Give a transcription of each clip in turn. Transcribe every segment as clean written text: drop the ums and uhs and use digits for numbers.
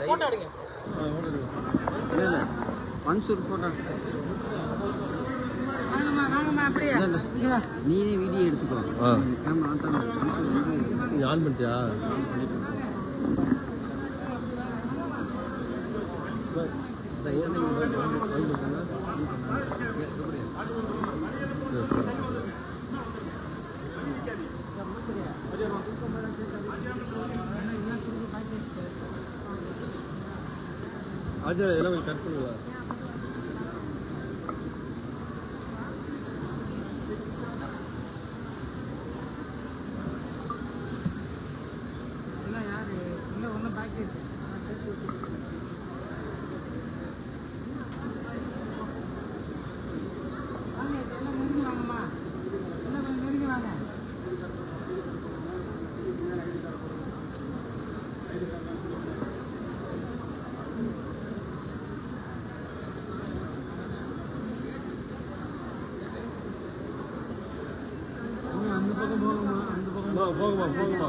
Photo எடுங்க. இல்லை Mansoor photo நீயே வீடியோ எடுத்துக்கோ. நீ ஆன் பண்ணிட்டியா? அது எல்லாம் கொஞ்சம் கட் பண்ணுவா. போகுமா போகுமா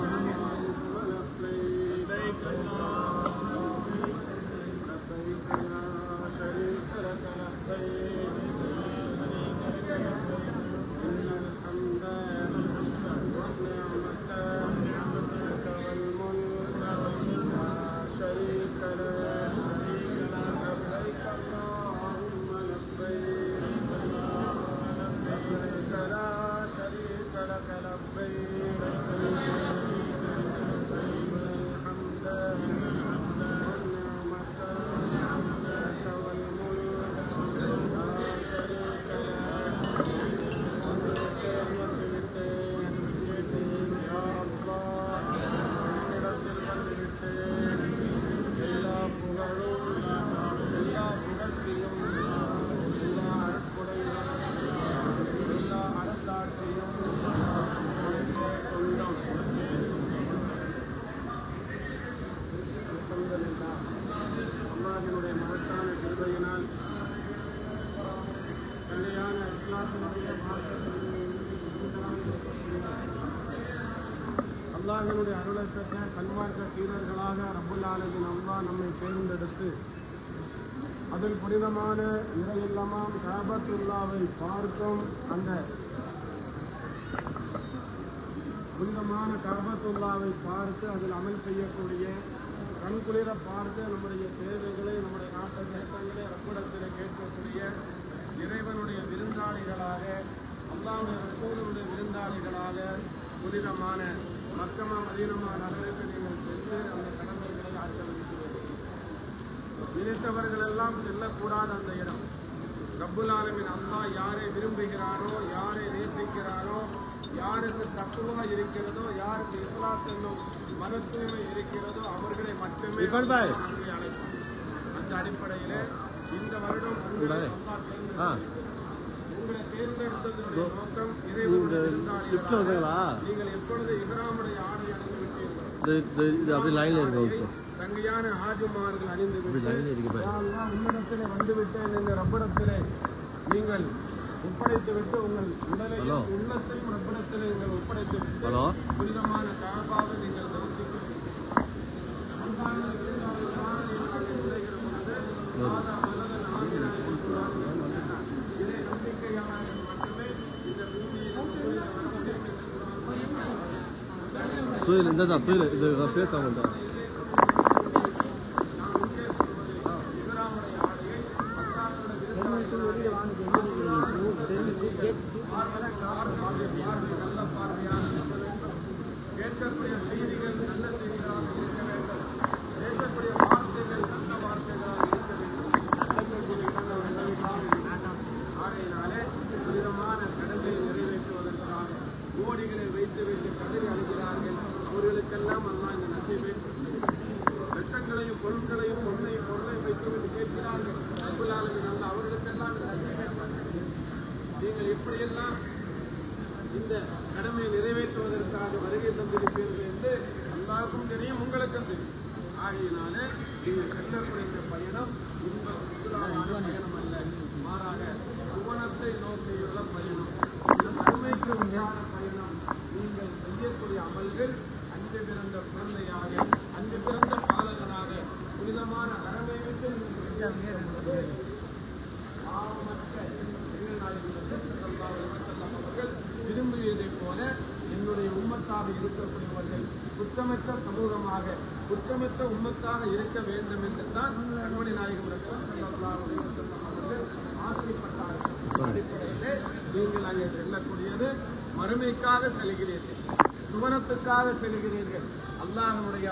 அல்லாஹ்வினுடைய அருளை பெற்ற சன்மார்க்க சீரர்களாக ரப்புல் ஆலமீன் அல்லாஹ் நம்மை தேர்ந்தெடுத்து அதில் புனிதமான இறையில்லமாம் காபத்துல்லாவை பார்க்கும் அந்த புனிதமான காபத்துல்லாவை பார்த்து அதில் அமல் செய்யக்கூடிய கண்குளிர பார்த்து நம்முடைய தேவைகளை நம்முடைய நாட்டு தேட்டங்களை ரப்பிடத்தில் கேட்கக்கூடிய இறைவனுடைய விருந்தாளிகளாக அல்லாஹ்வுடைய ரசூலுடைய விருந்தாளிகளாக புனிதமான மக்கமா மதீனமா நகருக்கு நீங்கள் சென்று அந்த கடமைகளை ஆற்றலிக்கிறீர்கள். நினைத்தவர்கள் எல்லாம் செல்லக்கூடாத அந்த இடம் ரப்புல் ஆலமீன் அல்லாஹ் யாரை விரும்புகிறாரோ, யாரை நேசிக்கிறாரோ, யாருக்கு தக்குவா இருக்கிறதோ, யாருக்கு இஸ்லாத் என்னும் மனத்தூய்மை இருக்கிறதோ அவர்களை மட்டுமே அழைப்பார். அந்த அடிப்படையில் இந்த வருடம் உங்களை தேர்ந்தெடுத்ததனுடைய நோக்கம் இறைவனுடைய விருந்தாளிகளா நீங்கள் எப்பொழுது இஹ்ராமுடைய ஆடை அணிந்திருக்கிறீர்கள், சங்கையான ஹாஜிமார்கள் அணிந்து உன்னிடத்திலே வந்துவிட்டேன் என்ற ரப்பிடத்திலே நீங்கள் ஒப்படைத்து விட்டு உங்கள் உடலையும் உள்ளத்தையும் ரப்பிடத்திலே நீங்கள் ஒப்படைத்து விட்டு புனிதமான காபாவை நீங்கள் தரிசிக்கிறீர்கள். இதை நம்பிக்கையாளர்கள் மட்டுமே இந்த பூமியில் இது பேசாம கேட்கக்கூடிய செய்திகள் நல்ல செய்திகளாக இருக்க வேண்டும், பேசக்கூடிய வார்த்தைகள் நல்ல வார்த்தைகளாக இருக்க வேண்டும். ஆகையினாலே புனிதமான கடமையை நிறைவேற்றுவதற்காக கோடிகளை வைத்து கதறி அழுகிறார்கள். அவர்களுக்கெல்லாம் அல்லாஹ் இந்த நசீபை வெட்டங்களையும் பொருட்களையும் பொருளையும் வைத்து கேட்கிறார்கள். ரப்புல் ஆலமீன் அல்லாஹ் அவர்களுக்கெல்லாம் இந்த நசீபை நீங்கள் எப்படியெல்லாம் இந்த கடமையை நிறைவேற்றுவதற்காக வருகை தந்திருப்பீர்கள் என்று அல்லாஹ்வுக்கும் தெரியும், உங்களுக்கும் தெரியும். ஆகையினாலே நீங்கள் செல்லக்கூடிய பயணம் இன்பம் சுற்றுலாவான பயணம் அல்ல, மாறாக சுவனத்தை நோக்கியுள்ள பயணம், அருமைக்கு உண்டான பயணம். நீங்கள் செய்யக்கூடிய அமல்கள் அன்று பிறந்த குழந்தையாக, அன்று பிறந்த பாலகனாக, புனித அவர்கள் விரும்பியதைப் போல என்னுடைய உம்மத்தாக இருக்கக்கூடியவர்கள் குற்றமற்ற சமூகமாக குற்றமற்ற உம்மத்தாக இருக்க வேண்டும் என்று தான் கண்மணி நாயகம் அவர்கள் ஆசைப்பட்டார்கள். அடிப்படையிலே நீங்கள் அங்கே செல்லக்கூடியது மறுமைக்காக செல்கிறீர்கள், சுவனத்துக்காக செல்கிறீர்கள், அல்லாஹ்வுடைய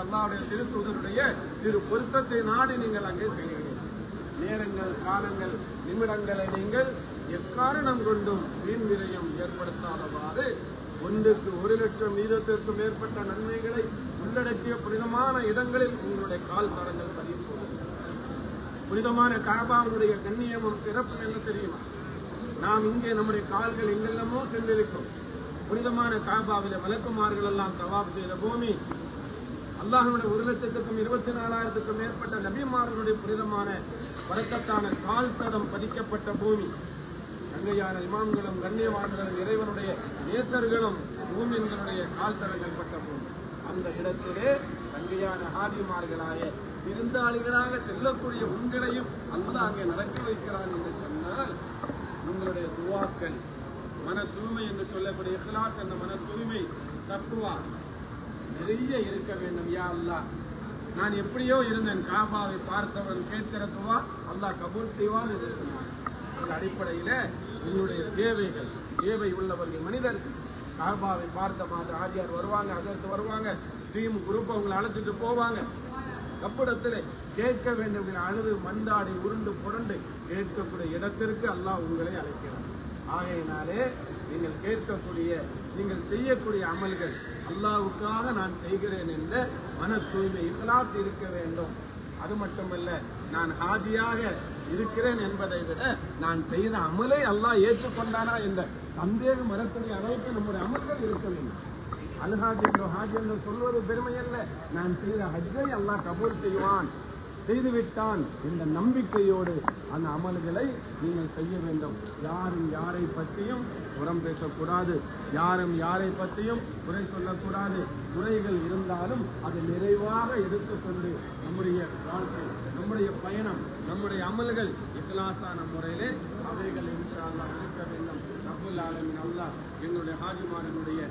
திருத்தூதருடைய திரு பொருத்தத்தை நாடி நீங்கள் அங்கே செல்கிறீர்கள். நேரங்கள், காலங்கள், நிமிடங்களை நீங்கள் எக்காரணம் கொண்டும் வீண் விரயம் ஏற்படுத்தாதவாறு 1க்கு 1,00,000 வீதத்திற்கும் மேற்பட்ட நன்மைகளை உள்ளடக்கிய புனிதமான இடங்களில் உங்களுடைய கால் தடங்கள் பதிவு போகிறது. புனிதமான காபாவுடைய கண்ணியமும் சிறப்பு என்ன தெரியுமா? நாம் இங்கே நம்முடைய கால்கள் எங்கெல்லாமோ சென்றிருக்கும். புனிதமான காபாவில மலக்குமார்கள் எல்லாம் தவாப் செய்த பூமி, அல்லாஹ்வுடைய 1,24,000க்கும் மேற்பட்ட நபிமார்களுடைய புனிதமான வழக்கத்தான கால் தடம் பதிக்கப்பட்ட பூமி, கங்கையான இமாம்களும் கண்ணியவான்களும் இறைவனுடைய நேசர்களும் பூமியினுடைய கால் தடங்கள் பட்ட பூமி. அந்த இடத்திலே கங்கையான ஹாஜிமார்களாய விருந்தாளிகளாக செல்லக்கூடிய உங்களையும் அல்லாஹ் அங்கே நடக்க வைக்கிறான் என்று சொன்னால், உங்களுடைய துவாக்கள், மன தூய்மை என்று சொல்லக்கூடிய இஹ்லாஸ் என்ற மன தூய்மை, தக்குவா நிறைய இருக்க வேண்டும். யா அல்லாஹ், நான் எப்படியோ இருந்தேன், காபாவை பார்த்தவன் கேட்கிற துவா அல்லாஹ் கபூல் செய்வான் என்று சொன்னான். அந்த அடிப்படையில உங்களுடைய தேவைகள், தேவை உள்ளவர்கள் மனிதர்கள் காபாவை பார்த்த மாதிரி ஆஜியார் வருவாங்க, அதற்கு வருவாங்க, டீம் குரூப் அவங்களை அழைச்சிட்டு போவாங்க. கப்பிடத்தில் கேட்க வேண்டும், அழுது மந்தாடி உருண்டு புரண்டு கேட்கக்கூடிய இடத்திற்கு அல்லாஹ் உங்களை அழைக்கிறார். ஆகையினாலே நீங்கள் கேட்கக்கூடிய, நீங்கள் செய்யக்கூடிய அமல்கள் அல்லாஹ்வுக்காக நான் செய்கிறேன் என்ற மன தூய்மை, இஹ்லாஸ் இருக்க வேண்டும். அது மட்டுமல்ல, நான் ஹாஜியாக இருக்கிறேன் என்பதை விட நான் செய்த அமலை அல்லாஹ் ஏற்றுக்கொண்டானா என்ற சந்தேகம் வரக்கூடிய அளவுக்கு நம்முடைய அமல்கள் இருக்க வேண்டும். அல்ஹாஜ் என்று ஹாஜ் என்று சொல்வது பெருமை அல்ல, நான் செய்த ஹஜ்ஜை அல்லாஹ் கபூல் செய்வான், செய்துவிட்டான் என்ற நம்பிக்கையோடு அந்த அமல்களை நீங்கள் செய்ய வேண்டும். யாரும் யாரை பற்றியும் புறம் பேசக்கூடாது, யாரும் யாரை பற்றியும் குறை சொல்லக்கூடாது. குறைகள் இருந்தாலும் அதை நிறைவாக எடுத்துக்கொண்டு நம்முடைய வாழ்க்கை, நம்முடைய பயணம், நம்முடைய அமல்கள் இஹ்லாஸான முறையிலே அவைகள் இன்ஷா அல்லாஹ் இருக்க வேண்டும். ரப்புல் ஆலமீன் அல்லாஹ் எங்களுடைய ஹாஜிமார்களுடைய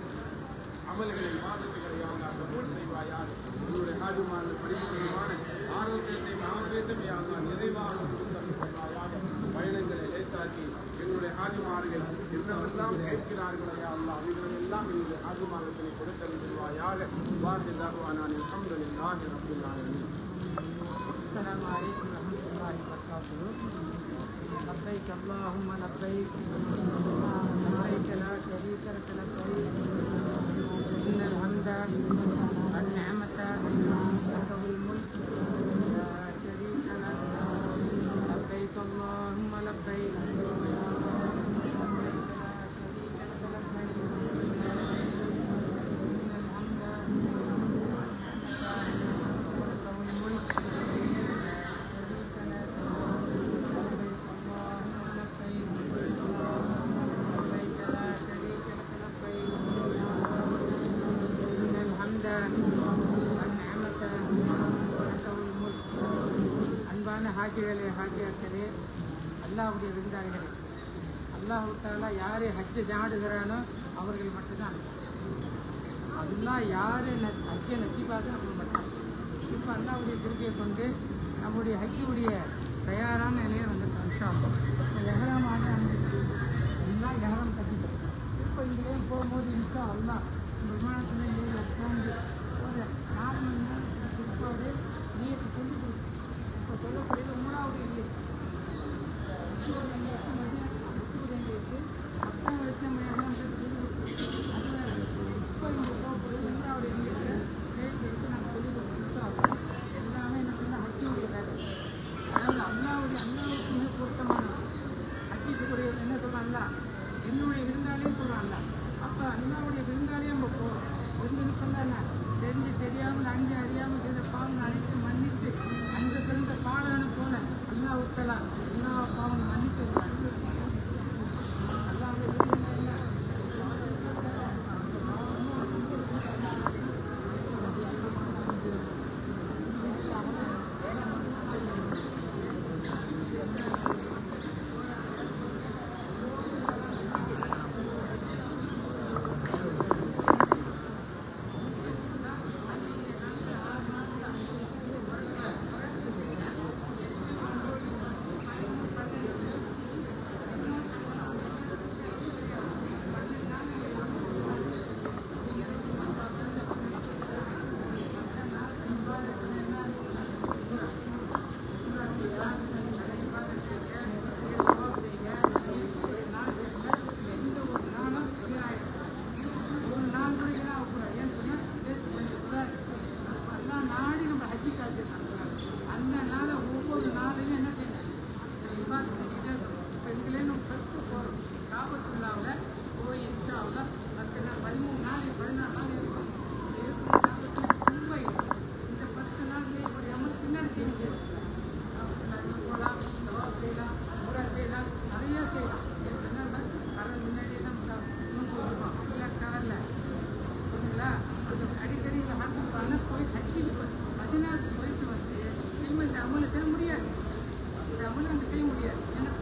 அமல்களை, வாதத்துகளை அல்லாஹ் கபூல் செய்வாயாக. எங்களுடைய ஹாஜிமார்கள் பரிபூர்ணமான ஆரோக்கியத்தையும் ஆரோக்கியத்தையும் அல்லாஹ் நிறைவாக கொடுத்தருள்வாயாக. பயணங்களை லேசாக்கி எங்களுடைய ஹாஜிமார்கள் என்னவெல்லாம் கேட்கிறார்களோ அல்லாஹ் அவைகளை எல்லாம் எங்களுடைய ஹாஜிமார்களை கொடுத்தருள்வாயாக. வாஹித் தஅவானா அல்ஹம்துலில்லாஹி ரப்பில் ஆலமீன். السلام عليكم ورحمة الله وبركاته. لبيك اللهم لبيك لبيك لا شريك لك لبيك إن الحمد والنعمة لك والملك لا شريك لك لبيك اللهم لبيك அன்பான ஹாஜிகளே, ஹாஜியாக்களே, அல்லாஹ்வுடைய விருந்தாளிகளே, அல்லாஹ் தஆலா யாரை ஹஜ்ஜை நாடுகிறானோ அவர்கள் மட்டும்தான். அல்லாஹ் யாரை ஹஜ்ஜை நசீபாக அவங்க மட்டும். இப்போ அல்லாஹ்வுடைய கிருபையை கொண்டு நம்முடைய ஹஜ்ஜுடைய தயாரான நிலையை வந்துட்டோம். இன்ஷா அல்லாஹ் எஹ்ராம் ஆட எல்லாம் எஹ்ராம் கட்டிட்டோம். இப்போ இங்கே போகும்போது இன்ஷா அல்லாஹ் விமானத்தில் ஏறி உட்காந்து ஒரு 4 மணி நேரத்துக்கு பிற்பாடு நீருக்கு சொல்லி கொடுக்கும். இப்போ சொல்லக்கூடியது 3வது நீர். 10 நீருக்கு 10 வருஷம் இப்போ இங்கே போகக்கூடிய 2வது நீருக்கு எடுத்து நாங்கள் சொல்லி கொடுத்தோம். எல்லாமே என்ன சொன்னால் ஹஜ்ஜுடைய வேலை. அதாவது அல்லாவுக்கு மிக பொருத்தமானது. ஹஜ்ஜுக்குரிய என்ன சொல்கிறாங்களா, என்னுடைய விருந்தாளியே சொல்கிறாங்களா. அப்போ அல்லாவுடைய விருந்தாளியே நம்ம போகிறோம். விருந்துன்னு என்ன, தெரிஞ்சு தெரியாமல் அங்கே அறியாமல் செய்த பாவம் அனைத்து மன்னித்து அந்த பிறந்த பாலனை போல அல்லாஹ் எல்லா பாவம் மன்னித்து அல்லாவுடைய அமலை செய்ய முடியாது. இந்த அமலை அங்கே செய்ய முடியாது. ஏன்னா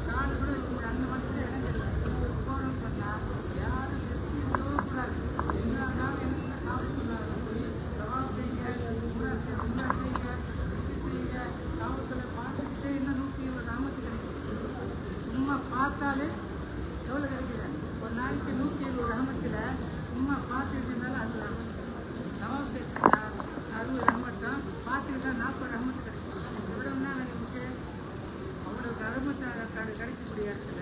காடு கூட வைக்க முடியாது. அந்த மாதிரி கூட இடம் இல்லை. போகிறோம்னு சொன்னால் யாரும் கூடாது. எல்லா நாளும் என்ன காவல்துறை போய் சவால் செய்யுங்க, செய்யுங்க, காவல்துறை பார்த்துக்கிட்டே இன்னும் 120 ராமத்து கிடைக்கும். சும்மா பார்த்தாலே எவ்வளோ கிடைக்குது? ஒரு நாளைக்கு 170 ரஹமத்தில் சும்மா பார்த்துக்கிட்டு இருந்தாலும் அது சவால் 60 ரஹமத் தான். பார்த்துக்கிட்டா 40 ரஹமத்து கிடைக்கும். எவ்வளோன்னா நமக்கு அவ்வளோ ரஹமத்து கிடைக்கக்கூடிய இடத்துல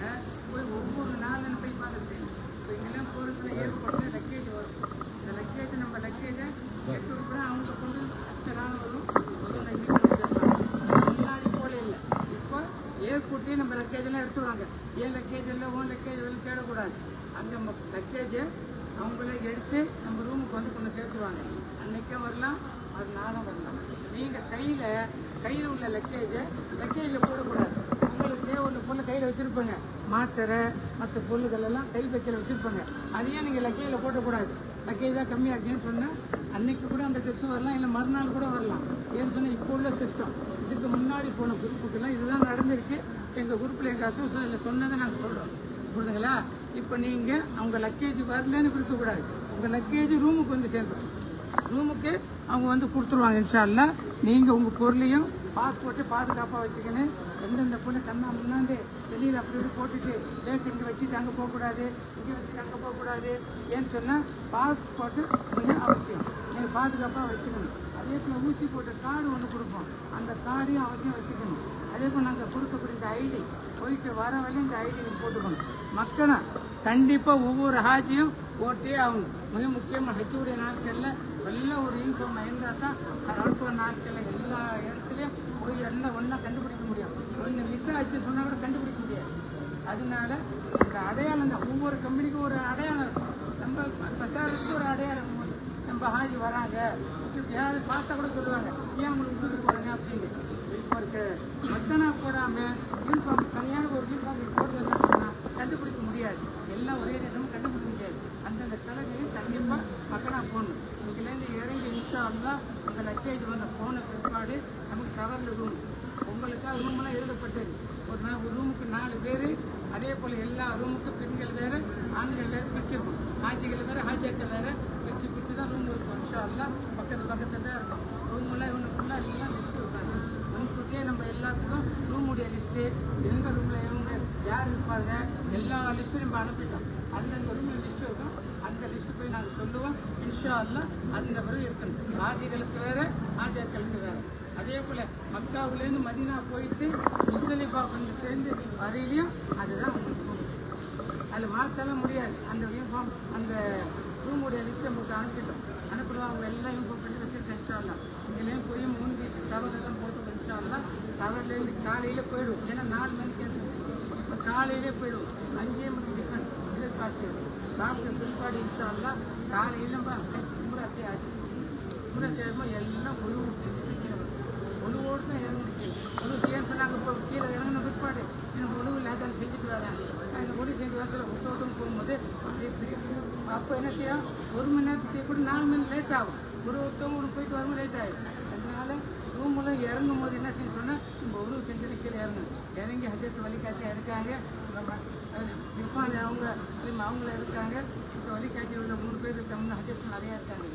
போய் ஒவ்வொரு நாளும் போய் பார்த்துட்டு இப்போ இங்கெல்லாம் போகிறதுல ஏற்பட்டு லக்கேஜ் வரும். இந்த லக்கேஜ் நம்ம லக்கேஜை எடுத்து கூட அவங்க கொண்டு நாள் வரும். முன்னாடி போல இல்லை. இப்போ ஏர்போர்ட்டே நம்ம லக்கேஜெல்லாம் எடுத்துருவாங்க. ஏன் லக்கேஜ் இல்லை ஓன் லக்கேஜ் வெளியே தேடக்கூடாது. அங்கே நம்ம லக்கேஜை அவங்களே எடுத்து நம்ம ரூமுக்கு வந்து கொண்டு சேர்த்துருவாங்க. அன்றைக்கே வரலாம், அது நாளும் வரலாம். நீங்கள் கையில் உள்ள லக்கேஜில் போடக்கூடாது. உங்களுக்கு ஒன்று பொண்ணு கையில் வச்சுருப்பாங்க, மாத்திரை மற்ற பொருள்கள் எல்லாம் கை வைக்கல வச்சுருப்பாங்க. அதையே நீங்கள் லக்கேஜில் போட்டக்கூடாது. லக்கேஜாக கம்மியாக இருக்குன்னு சொன்னால் அன்னைக்கு கூட அந்த டெஸ்ட்டும் வரலாம், இல்லை மறுநாள் கூட வரலாம். ஏன்னு சொன்னால் இப்போ உள்ள சிஸ்டம். இதுக்கு முன்னாடி போன குரூப்புக்கெல்லாம் இதுதான் நடந்திருக்கு. எங்கள் குரூப்பில் எங்கள் அசோசியேஷனில் சொன்னதை நாங்கள் சொல்கிறோம். புரியுதுங்களா? இப்போ நீங்கள் அவங்க லக்கேஜ் வரலன்னு இருக்கக்கூடாது. உங்கள் லக்கேஜ் ரூமுக்கு வந்து சேர்ந்துடும். ரூமுக்கு அவங்க வந்து கொடுத்துருவாங்க. இன்ஷா அல்லாஹ் நீங்கள் உங்கள் பொருளையும் பாஸ்போர்ட்டு பாதுகாப்பாக வச்சுக்கணும். எந்தெந்த பொண்ணு கண்ணா முன்னாடி வெளியில் அப்படி இப்படி போட்டுட்டு இங்கே வச்சுட்டு அங்கே போகக்கூடாது, இங்கே வச்சுட்டு அங்கே போகக்கூடாது. ஏன்னு சொன்னால் பாஸ்போர்ட்டு மிக அவசியம். நீங்கள் பாதுகாப்பாக வச்சுக்கணும். அதே போல் ஊசி போட்ட கார்டு ஒன்று கொடுப்போம். அந்த கார்டையும் அவசியம் வச்சுக்கணும். அதே போல் நாங்கள் கொடுக்கக்கூடிய இந்த ஐடி போயிட்டு வர வரையும் இந்த ஐடி நீங்கள் போட்டுக்கணும். மக்களை கண்டிப்பாக ஒவ்வொரு ஹாஜியும் போட்டே ஆகணும். மிக முக்கியமாக ஹஜ்ஜுடைய நாட்களில் எல்லாம் ஒரு யூனிஃபார்ம் இருந்தால் தான் அனுப்புகிற நாட்களில் எல்லா இடத்துலையும் போய் எல்லாம் ஒன்றா கண்டுபிடிக்க முடியும். ஒன்று மிஸ் ஆச்சு சொன்னால் கூட கண்டுபிடிக்க முடியாது. அதனால இந்த அடையாளம் தான். ஒவ்வொரு கம்பெனிக்கும் ஒரு அடையாளம். நம்ம பசாருக்கு ஒரு அடையாளம். நம்ம ஹாஜி வராங்க, யாரும் பார்த்தா கூட சொல்லுவாங்க, ஏன் உங்களுக்கு கொடுத்துட்டு போகிறாங்க அப்படின்னு. இப்போ மக்கனா போடாமல் யூனிஃபார்ம் தனியான ஒரு யூனிஃபார்ம் போட்டு சொன்னால் கண்டுபிடிக்க முடியாது. எல்லாம் ஒரே நேரமும் கண்டுபிடிக்க முடியாது. அந்தந்த கலரையும் கண்டிப்பாக மக்கனா போடணும். இங்கேருந்து இறங்கி இன்ஷா அல்லாஹ் அந்த லக்கேஜ் வந்து போன பிற்பாடு நமக்கு கவரில் ரூம் உங்களுக்காக ரூமெல்லாம் எழுதப்பட்டது. ஒரு ரூமுக்கு 4 பேர். அதே போல் எல்லா ரூமுக்கும் பெண்கள் வேறு ஆண்கள் வேறு பிரிச்சிருக்கும். ஹாஜிகள் வேறு ஹாஜியாக்கள் வேறு பிரித்து தான் ரூம் இருக்கும். இன்ஷா அல்லாஹ் பக்கத்தில் தான் இருக்கும். ரூமெல்லாம் இவங்க ஃபுல்லாக இல்லைன்னா லிஸ்ட்டு இருக்காங்க. முன்கூட்டியே நம்ம எல்லாத்துக்கும் ரூமுடைய லிஸ்ட்டு, எந்த ரூமில் இவங்க யார் இருப்பாங்க எல்லா லிஸ்ட்டும் நம்ம அனுப்பிட்டோம். அந்தந்த ரூமில் லிஸ்ட்டு இருக்கும். அந்த லிஸ்ட்டு போய் நாங்கள் சொல்லுவோம். இன்ஷா அல்லாஹ் அந்த பிறகு இருக்கணும். ஹாஜிகளுக்கு வேறு ஹாஜியாக்களுக்கு வேறு. அதே போல் மக்காவிலேருந்து மதீனா போயிட்டு முஸ்தலிஃபா வந்து சேர்ந்து வரையிலையும் அதுதான் உங்களுக்கு அதில் மாற்றலாம் முடியாது. அந்த யூனிஃபார்ம் அந்த ரூமுடைய லிஸ்ட்டை உங்களுக்கு அனுப்பிட்டோம். அனுப்பிடுவாங்க எல்லாம் யூனிஃபார்ம் பண்ணி வச்சுருக்கேன். இன்ஷா அல்லாஹ் இங்கேயும் போய் மூஞ்சி டவரெல்லாம் போட்டு இன்ஷா அல்லாஹ் டவர்லேருந்து காலையில் போயிடுவோம். ஏன்னா 4 மணிக்கு இப்போ காலையிலே போயிடுவோம். 5 மணிக்கு டிஃபன் பிரேக்ஃபாஸ்ட்டு சாப்பிட்டு பிற்பாடு இன்ஷா அல்லாஹ் காலையில் உம்ரா செய்யும்போது எல்லாம் ஒழுங்கு செஞ்சுட்டு ஒழுவோடு தான் இறங்குச்சு. ஒழு செய்யன்னு சொன்னாங்க. இப்போ கீழே இறங்கின பிற்பாடு எனக்கு ஒழுவு இல்லாத செஞ்சுட்டு வரேன். அந்த ஒளி செஞ்சு வரத்தில் ஒருத்தோட்டம் போகும்போது அப்படியே பெரிய அப்போ என்ன செய்யும், 1 மணி நேரத்துக்கு செய்யக்கூட 4 மணி லேட் ஆகும். ஒருத்தவங்க போயிட்டு வரும்போது லேட் ஆகிடும். அதனால ரூமெல்லாம் இறங்கும் போது என்ன செய்ய சொன்னால் நம்ம ஒழுவு செஞ்சது கீழே இறங்கணும். இறங்கி ஹஜ்ஜத்து வழிகாட்டியாக இருக்காங்க. நம்ம இர்ஃபான் அவங்கள இருக்காங்க. இப்போ வழிகாட்டியில் உள்ள 3 பேர் இருக்காங்க. ஹஜ்ஜத்து நிறையா இருக்காங்க.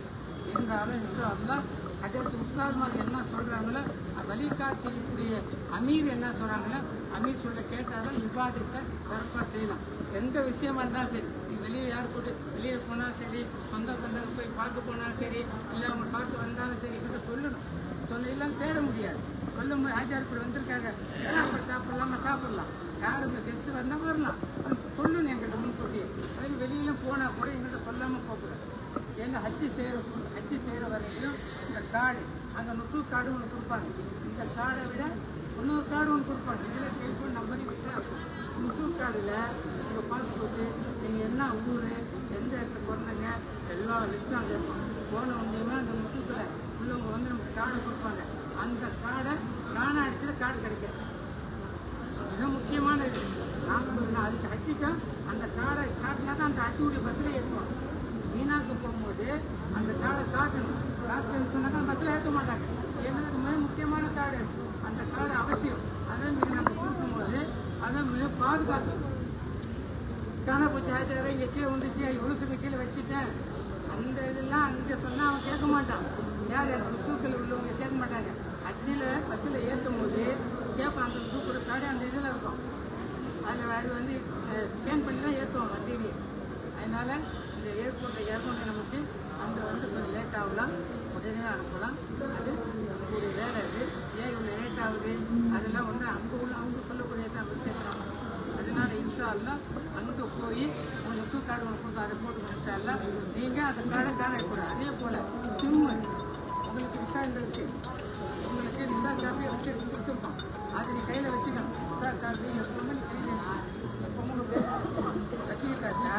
இருந்தாலும் இன்ஷா அல்லாஹ் ஹஜ்ஜத் உஸ்தாத்மார் என்ன சொல்கிறாங்களோ வழிகாட்டிக்கூடிய அமீர் என்ன சொல்கிறாங்களோ அமீர் சொல்ல கேட்டாலும் இபாதத்தை சிறப்பாக செய்யலாம். எந்த விஷயமா இருந்தாலும் சரி, வெளியே யார் கூட வெளியே போனாலும் சரி, சொந்த பந்தம் போய் பார்க்க போனாலும் சரி, இல்லை அவங்க பார்த்து வந்தாலும் சரி, கிட்ட சொல்லணும். இல்லைன்னு தேட முடியாது. சொல்லும் போது ஆச்சார் கூட வந்திருக்காங்க, சாப்பிடலாம். யாரும் கெஸ்ட்டு வந்தால் வரலாம். சொல்லணும் எங்கள்கிட்ட முன்கூட்டியே. அதே வெளியிலும் போனால் கூட எங்கள்கிட்ட சொல்லாமல் போகக்கூடாது. ஏன்னா ஹஜ்ஜி செய்கிற வரைக்கும் இந்த கார்டு அங்கே நுசூர் கார்டு ஒன்று கொடுப்பாங்க. இந்த கார்டை விட இன்னொரு கார்டு ஒன்று கொடுப்பாங்க. இதில் டெலிஃபோன் நம்பரையும் விசாரிக்கும். நுசூர் கார்டில் உங்கள் பாஸ்போர்ட்டு, நீங்கள் என்ன ஊர், எந்த இடத்துல பிறந்தங்க, எல்லா லிஸ்ட்டும் அங்கே இருக்கும். போன உடனேயுமே அந்த நுசூரில் உள்ளவங்க வந்து நமக்கு கார்டு கொடுப்பாங்க. அந்த கார்டை காணாடிச்சில் கார்டு கிடைக்காது. மிக முக்கியமான இது. நாங்கள் அதுக்கு ஹஜ்ஜிக்கு அந்த கார்டை காட்டினா தான் அந்த ஹஜ்ஜுடைய பஸ்ஸில் ஏற்றுவோம். மீனாக்கு போகும்போது அந்த கார்டை காட்டணும்னு சொன்னாக்கா பஸ்ஸில் ஏற்ற மாட்டாங்க. ஏன்னா அது மிக முக்கியமான கார்டு. அதை மிக பாதுகாத்து காண போச்சு ஆச்சார இங்கே கீழே வந்துச்சு உளுசுக்கு கீழே வச்சுட்டேன் அந்த இதெல்லாம் அங்கே சொன்னால் அவன் கேட்க மாட்டான். யார் சுத்தூக்கில் உள்ளவங்க கேட்க மாட்டாங்க. பஸ்ஸில் ஏற்றும் போது கேட்பான். அந்த சூப்பர் கார்டு அந்த இதில் இருக்கும். அதில் அது வந்து ஸ்கேன் பண்ணி தான் ஏற்றுவோம் வண்டியிலே. அதனால் இந்த ஏர்போர்ட்டில் ஏறணும்னு நமக்கு அங்கே வந்து கொஞ்சம் லேட் ஆகலாம், உடனே அனுப்பலாம். அது நம்மளுடைய வேலை. அது ஏன் இவ்வளோ லேட் ஆகுது அதெல்லாம் வந்து அங்கே உள்ள அவங்க சொல்லக்கூடியதான் கேட்குறாங்க. அதனால இன்ஷா அல்லாஹ் அங்கே போய் உங்கள் டூ கார்டு ஒன்று கொடுத்து அதை போட்டு இன்ஷா அல்லாஹ் நீங்கள் அந்த கார்டை காணக்கூடாது. அதே போல் சிம்மு உங்களுக்கு விசா இருக்குது, உங்களுக்கு விசா காப்பி வச்சு கொடுத்துருக்கோம். அதை நீ கையில் வச்சுக்கணும். விசா காப்பி எப்பவுமே கையில் வச்சுக்கிட்டாச்சா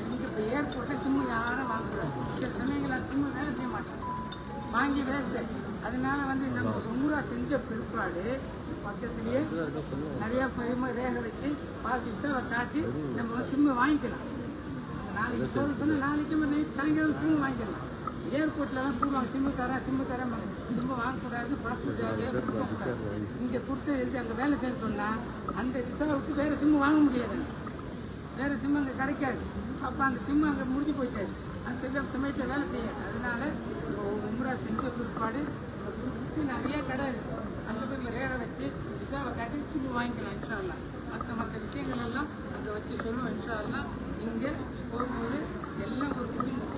இங்கே இப்போ ஏர்போர்ட்டில் சிம்மு யாரும் வாங்கக்கூடாது. சில சமயங்கள் சிம்மு வேலை செய்ய மாட்டாங்க, வாங்கி வேஸ்ட்டு. அதனால வந்து நம்ம உம்ரா செஞ்ச பிற்பாடு பக்கத்துலேயே நிறையா ரேகை வச்சு பாஸ் விசாவை காட்டி நம்ம சிம்மு வாங்கிக்கலாம். நாளைக்கு போது சொன்னால் நாளைக்கு நைட் சாயங்காலம் சிம்மு வாங்கிக்கலாம். ஏர்போர்ட்லலாம் சொல்லுவாங்க சிம்மு தரேன் சிம்மு வாங்கக்கூடாது, பாஸ் இங்கே கொடுத்து எழுதி அங்கே வேலை செய்ய சொன்னால் அந்த விசாவுக்கு வேறு சிம்மு வாங்க முடியாது, வேறு சிம்மு அங்கே கிடைக்காது. அப்போ அந்த சிம்மு அங்கே முடிஞ்சு போயிட்டு அந்த சில சமயத்தில் வேலை செய்யாது. அதனால உம்ரா செஞ்ச பிற்பாடு நிறைய கடை அங்கே போய் ரேகை வச்சு விசாவை காட்டி சிம்மு வாங்கிக்கலாம் இன்ஷா அல்லாஹ். மற்ற விஷயங்கள் எல்லாம் அங்கே வச்சு சொல்லுவோம் இன்ஷா அல்லாஹ். இங்கே போகும்போது எல்லாம் ஒரு குடும்பம்,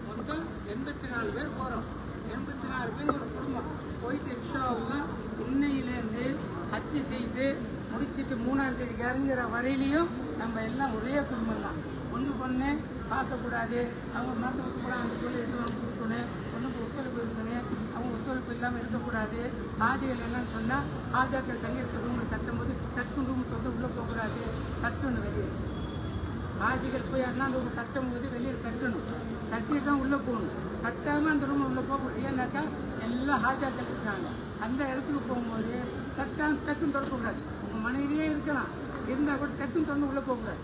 மொத்தம் 84 பேர் போகிறோம். 84 பேர் ஒரு குடும்பம் போயிட்டு இன்ஷா அல்லாஹ் இன்னையிலேருந்து ஹஜ்ஜி செய்து முடிச்சுட்டு 3ஆம் தேதிக்கு இறங்குற வரையிலையும் நம்ம எல்லாம் ஒரே குடும்பம் தான். ஒன்று பார்க்கக்கூடாது, அவங்க மற்றவங்க கூட அந்த தொழில் எதுவும் கொடுக்கணும், ஒன்றுக்கு ஒத்துழைப்பு இருக்கணும், அவங்க ஒத்துழைப்பு இல்லாமல் இருக்கக்கூடாது. ஆதிகள் என்னன்னு சொன்னால் ஆஜாக்கள் தங்கியிருக்க ரூமில் கட்டும்போது டக்குன்னு ரூமுக்கு வந்து உள்ளே போகக்கூடாது, கட்டணும் வெளியே. ஆதிகள் போய் யாருன்னா ரூம் கட்டும் போது வெளியே கட்டணும், கட்டிட்டு தான் உள்ளே போகணும். கட்டாமல் அந்த ரூமில் உள்ளே போகக்கூடாது. ஏன்னாக்கா எல்லாம் ஹாஜாக்கள் இருக்காங்க. அந்த இடத்துக்கு போகும்போது டக்குன்னு தொடக்கக்கூடாது. உங்கள் மனைவியே இருக்கலாம், இருந்தால் கூட டக்குன்னு தொடர்ந்து உள்ளே போகக்கூடாது.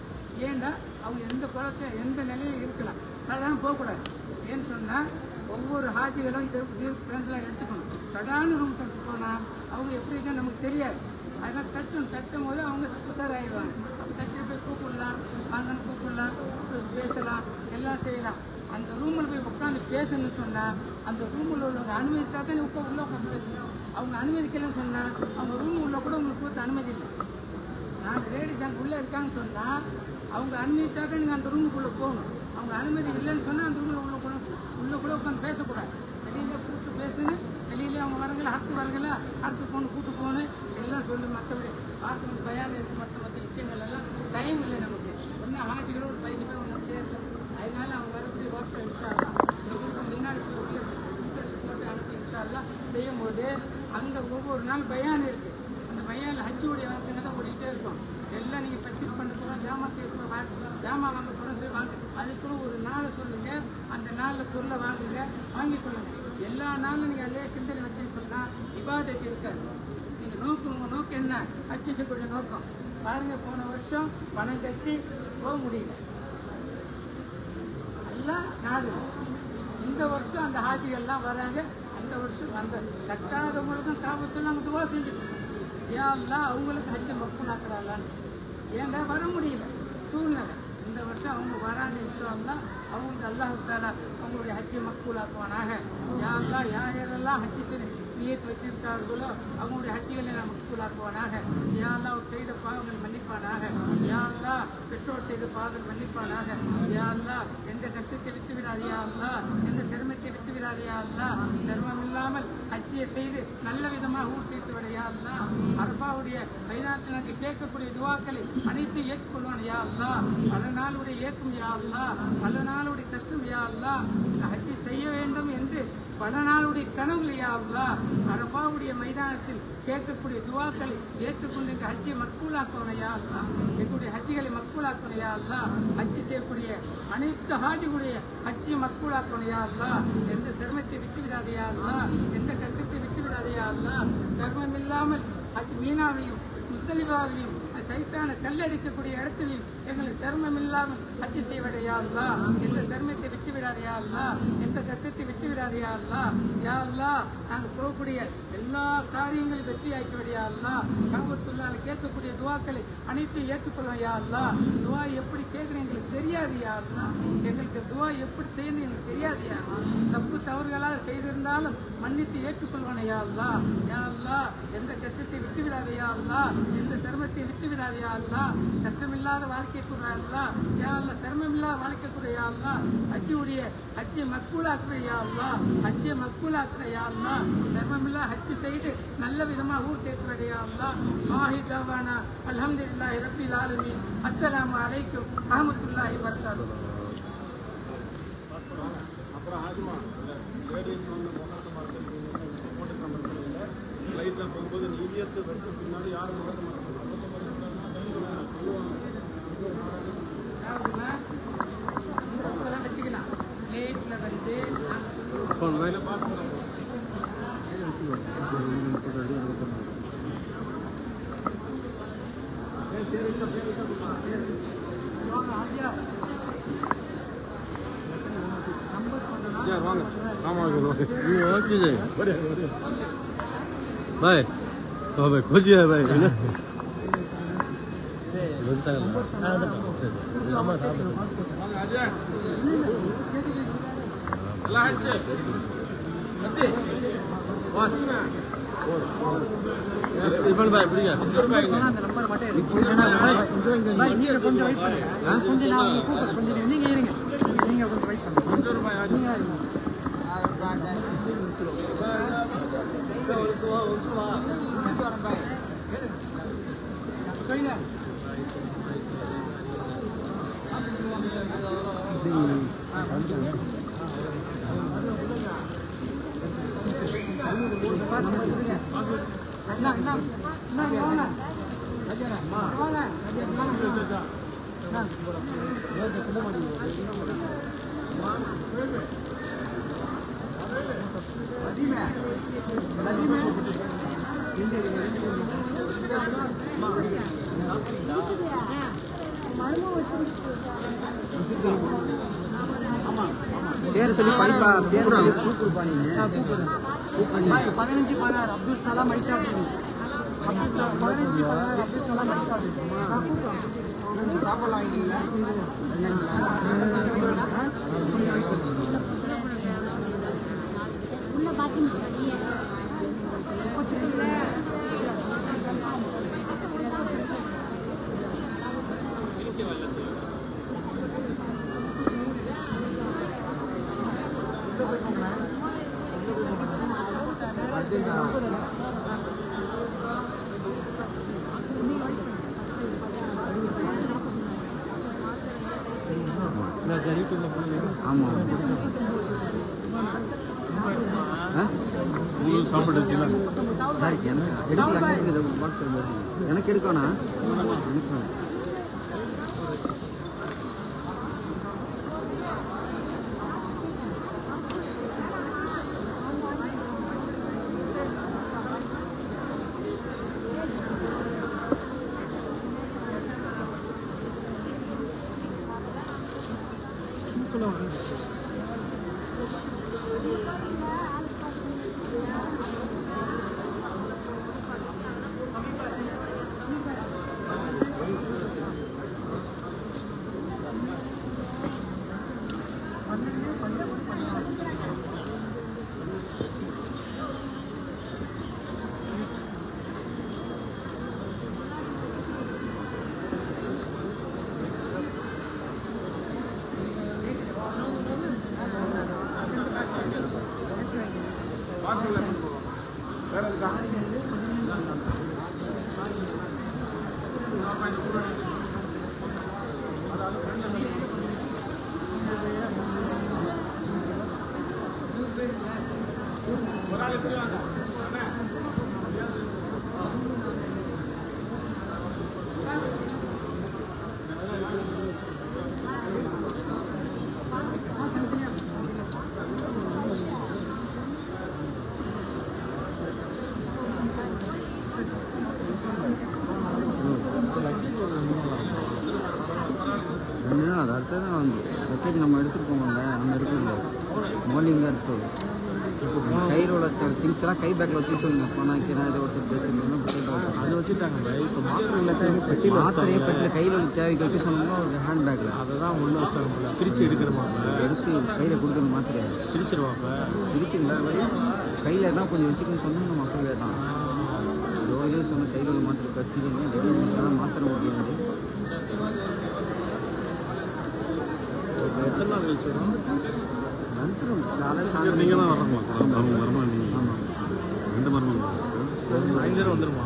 ஏன்னா அவங்க எந்த குளத்தை எந்த நிலையில் இருக்கலாம், தடாமல் போகக்கூடாது. ஏன்னு சொன்னால் ஒவ்வொரு ஹாஜிகளும் இது ஃப்ரெண்ட்லாம் எடுத்துக்கணும். தடான ரூம் தட்டு போனால் அவங்க எப்படி இருக்கான்னு நமக்கு தெரியாது. அதனால் தட்டும் போது அவங்க உஷார் ஆகிடுவாங்க. அப்போ தட்டி போய் கூப்பிடலாம், வாங்கன்னு கூப்பிடலாம், பேசலாம், எல்லாம் செய்யலாம். அந்த ரூமில் போய் உட்காந்து பேசணும்னு சொன்னால் அந்த ரூமில் உள்ளவங்க அனுமதித்தா தான் இப்போ உள்ளே உட்காந்து பேசணும். அவங்க அனுமதிக்கலன்னு சொன்னால் அவங்க ரூம் உள்ள கூட உங்களுக்கு கொடுத்து அனுமதி இல்லை. 4 லேடிஸ் அங்கே உள்ளே இருக்காங்கன்னு சொன்னால் அவங்க அனுமதித்தா தான் நீங்கள் அந்த ரூமுக்குள்ளே போகணும். அவங்க அனுமதி இல்லைன்னு சொன்னால் அந்த ரூமில் உள்ளே கூட உட்காந்து பேசக்கூடாது. வெளியிலே கூப்பிட்டு பேசணும், வெளியிலே அவங்க வரங்களா அடுத்து போகணும், கூப்பிட்டு போகணும் எல்லாம் சொல்லி. மற்றபடி பார்த்து பயம் இருக்குது, மற்ற விஷயங்கள் எல்லாம் டைம் இல்லை நமக்கு. ஒன்றும் ஹாஜிகளோ ஒரு 15 பேர் ஒன்றும் சேரல. அதனால அவங்க வரக்கூடிய ஒர்க்கை இன்ஷால்லாம் இந்த ஊருக்கு முன்னாடி போய் உள்ளே போட்டு அனுப்பி இன்ஷால்லாம் செய்யும் போது அங்கே ஒவ்வொரு நாள் பயான் இருக்குது. அந்த பயானில் ஹஜ்ஜுடைய வார்த்தைங்க தான் ஓடிக்கிட்டே இருக்கும். எல்லாம் நீங்கள் பர்ச்சேஸ் பண்ண போகிறோம், ஜாமா வாங்க போகிறோம், சரி வாங்க. அதுக்குள்ள ஒரு நாளை சொல்லுங்கள், அந்த நாளில் பொருளை வாங்கிக் கொள்ளுங்கள். எல்லா நாளும் நீங்கள் அதே சிந்தனை வச்சுன்னு சொன்னால் இபாதத் இருக்காது. நீங்கள் உங்கள் நோக்கம் என்ன? ஹஜ்ஜி செய்யக்கூடிய நோக்கம் பாருங்கள். போன வருஷம் பணம் கட்டி போக முடியல, எல்லாம் நாடு. இந்த வருஷம் அந்த ஹாஜிகள்லாம் வராங்க. அந்த வருஷம் அந்த கட்டாதவங்களுக்கும் காபத்தில் நாங்கள் துவா செஞ்சுக்கணும். யாரெல்லாம் அவங்களுக்கு ஹஜ்ஜை மக்குனாக்குறாங்களான்னு. ஏன்டா வர முடியல சூழ்நிலை. இந்த வருஷம் அவங்க வராங்க இன்ஷால்லா. அவங்களுக்கு அல்லாஹ் தஆலா அவங்களுடைய ஹஜ்ஜை மக்பூலாக்குவானாக. யாரெல்லாம் யாரெல்லாம் ஹஜ்ஜி சரி நியத் வச்சிருக்கார்களோ அவங்களுடைய ஹஜ்ஜிகளை நாம் மக்பூலாக்குவானாக. யாரெல்லாம் அவர் செய்த பாவங்கள் மன்னிப்பானாக. யாரெல்லாம் பெற்றோர் செய்த பாவங்கள் மன்னிப்பானாக. யாரெல்லாம் எந்த கஷ்டத்தை விட்டு விடாது, யாரெல்லாம் எந்த சிரமத்தை விட்டு விடாது, யாரெல்லாம் சிரமம் இல்லாமல் ஹஜ்ஜியை செய்து நல்ல விதமாக ஊர் சேர்த்து விட. யாரெல்லாம் அரபாவுடைய மைதானத்தில் நாங்கள் கேட்கக்கூடிய துவாக்களை அனைத்து ஏற்றுக்கொள்வான். யாரெல்லாம் பல நாளுடைய ஏற்கும், யாரெல்லாம் பல நாளுடைய கஷ்டம், யாரெல்லாம் இந்த ஹஜ்ஜி செய்ய வேண்டும் என்று பல நாளுடைய கனவுகள், யாரெல்லாம் அரபாவுடைய மைதானத்தில் கேட்கக்கூடிய துவாக்களை ஏற்றுக்கொண்டு எங்கள் ஹஜ்ஜியை மக்பூலாக்கணும். யாரெல்லாம் எங்களுடைய ஹஜ்ஜிகளை மக்பூலாக்கணும். யாரெல்லாம் ஹஜ்ஜி செய்யக்கூடிய அனைத்து ஹாஜிகளுடைய ஹஜ்ஜியை மக்பூலாக்கணும். யாரெல்லாம் எந்த சிரமத்தை விட்டு விடாது, யாரெல்லாம் எந்த கஷ்டத்தை விட்டு விடாது, யாரெல்லாம் சிரமம் இல்லாமல் ஹஜ் மீனாவையும் முஸ்தலிஃபாவையும் அந்த சைத்தான கல்லடிக்கக்கூடிய இடத்தில் எங்களுக்கு சிரமம் இல்லாமல் ஹஜ் செய்வடையா அல்லா. எந்த சிரமத்தை விட்டு விடாதையா அல்லா, எந்த கஷ்டத்தை விட்டு விடாதையா அல்லா. யா அல்லா, நாங்கள் போகக்கூடிய எல்லா காரியங்களும் வெற்றியாக்கி விடையா அல்லா. காபத்துள்ளால கேட்கக்கூடிய துவாக்களை அனைத்தையும் ஏற்றுக்கொள்வோம் யா அல்லா. துவா எப்படி கேட்கணும் எங்களுக்கு தெரியாது யா அல்லா. எங்களுக்கு துவா எப்படி செய்யணும் எங்களுக்கு தெரியாது யா அல்லா. தப்பு தவறுகளாக செய்திருந்தாலும் மன்னித்து ஏற்றுக்கொள்வானே யா அல்லா. யா அல்லா, எந்த கஷ்டத்தை விட்டு விடாதையா அல்லா, எந்த சிரமத்தை விட்டு விடாதையா அல்லா. கஷ்டமில்லாத வாழ்க்கை கூடா அல்லா. யா அல்லா, சிரமமில்லாத வாழ்க்கை கூட யா அல்லா. ஹஜ்ஜை மக்பூலாக்குறையா அல்லா. ஹஜ்ஜை மக்பூலாக்குறையா அல்லா. சிரமமில்லா ஹஜ் செய்து நல்ல விதமா ஊர் சேர்த்து விடையா அல்லா. மாஹி தவானா அல்ஹம்துலில்லாஹி ரப்பில் ஆலமீன். அஸ்ஸலாமு அலைக்கும் வரஹ்மத்துல்லாஹி வபரகாத்துஹு. அப்புறம் ஆகுமா லேடிஸ் வந்து முகத்தை மறக்கிறது போட்டுக்கிற பிரச்சனை இல்லை. லைட்டில் போகும்போது நீதியத்தை வச்சு பின்னாடி யாரும் முகத்தை மறக்கிறது வச்சுக்கலாம். லேட்ல வந்து வாங்க. ஆமாம் ओके जी भाई तो भाई खुशी है भाई है ना बोलता है வாங்க அஜய் எல்லாம் ஆச்சு வாசிங்க इरफान भाई बढ़िया அந்த நம்பர் மட்டும் எடுத்து கொஞ்சம் கொஞ்சம் வெயிட் பண்ணுங்க. கொஞ்சம் நான் கூப்பிட்டு கொஞ்சம் நீங்க இருங்க. நீங்க கொஞ்சம் வெயிட் பண்ணுங்க. பேர் சொல்லி படிப்பா. பேர் சொல்லி கூப்பிடுப்பா. நீங்க 15-16 அப்துல் சலாம் ஐஷா. 15-16 அப்துல் சலாம் ஐஷா. சாப்பிடலாம் உள்ள பாத்தீங்க. ஆமாம் சாப்பாடு வச்சுல எனக்கு எடுக்கலாம். எனக்கு எடுக்கணும். எனக்கு தான் அது அடுத்தது தான் வந்து லக்கேஜ் நம்ம எடுத்துகிட்டு போகல நம்ம எடுக்கல மார்னிங் தான் எடுத்துகிட்டு கையில் உள்ள திங்ஸ் எல்லாம் கை பேக்கில் வச்சு சொல்லுங்க போனாக்கினா ஏதோ ஒரு செட் அது வச்சுட்டாங்க இப்போ மாத்திரை பெட்டியில் மாத்திரையே பெட்டியில் கையில் உள்ள தேவைக்கு வைக்க சொன்னோம்னா ஒரு ஹேண்ட் பேக்கில் அதை தான் உள்ள வச்சாங்க பிரித்து எடுக்கிறமாங்க எடுத்து கையில் கொடுக்கணும் மாத்திரை பிரிச்சிருவாங்க பிரிச்சுங்களா கையில் தான் கொஞ்சம் வச்சுக்கணும்னு சொன்னோம் நம்ம மக்களே தான் ரோலே சொன்ன கையில் உள்ள மாத்திரை வச்சுக்கோங்க மாத்திரை ஓட்டிங்க எத்தனை நாள் கழிச்சு வரும் வந்துடும் நீங்கள் தான் வரணுமா அவங்க வரமா நீங்கள் ஆமாம் எந்த மரமும் சாயந்தரம் வந்துடுமா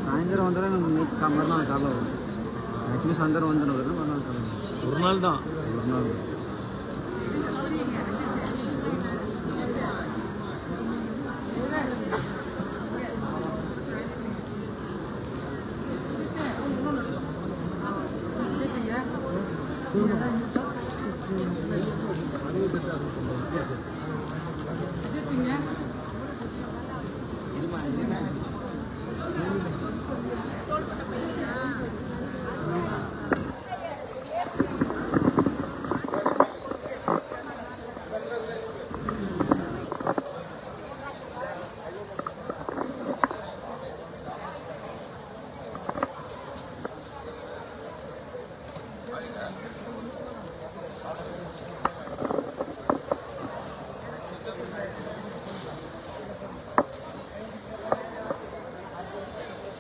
சாயந்தரம் வந்தாலும் நம்ம நைட் மறுநாள் காலைல வரும் ஆக்சுவலி சாயந்தரம் வந்துடும் மறுநாள் காலையில் ஒரு நாள் தான் ஒரு நாள் Yeah.